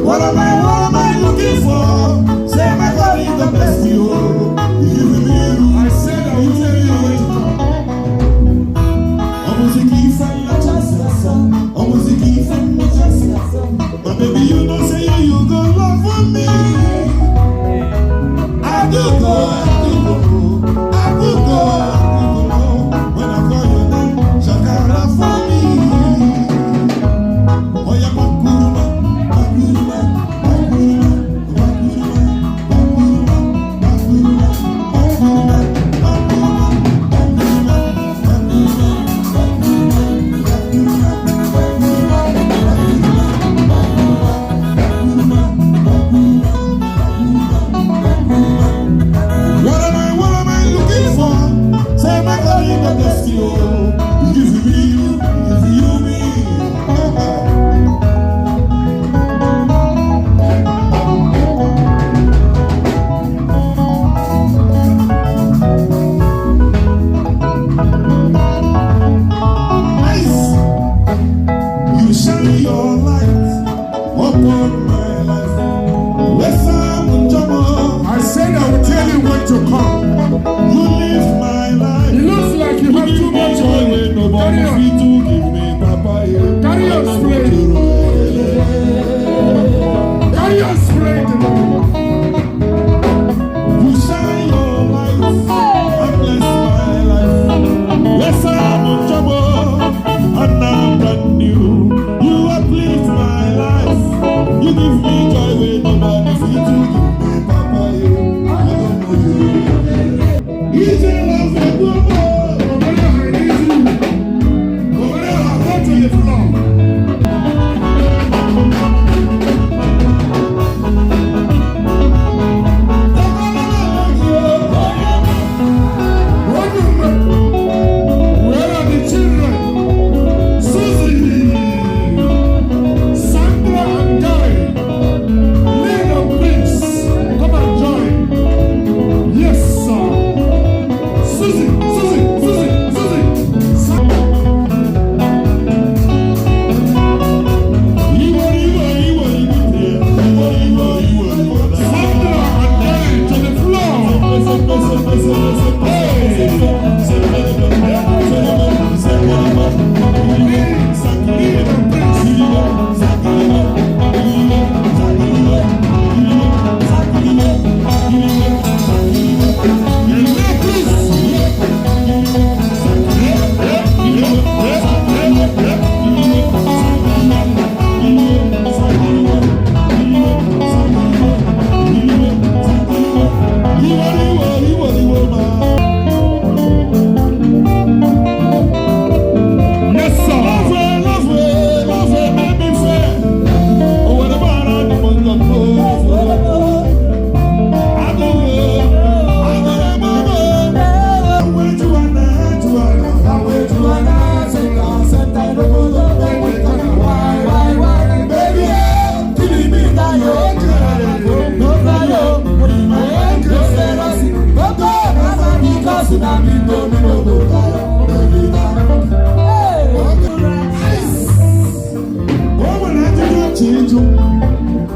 What am I looking for? Say my God is the best you. I said I will tell you where to come. My baby, you know say you go love for me. I do go. When I call your name, Shakara for me. Oh yeah, I said I will tell you when to come. You live my life. It looks like you have too much money. Carry on. Carry on straight. Carry on straight. You shine your light and bless my life. Yes, I'm in trouble and I'm brand new. You uplift my life. You give me joy when nobody feels to give me, Papa. I don't know you. Easy love for good. Over there, go to the floor.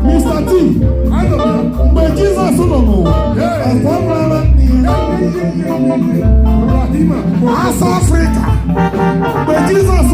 Mr. T, I don't know. But Jesus, as Africa, but Jesus,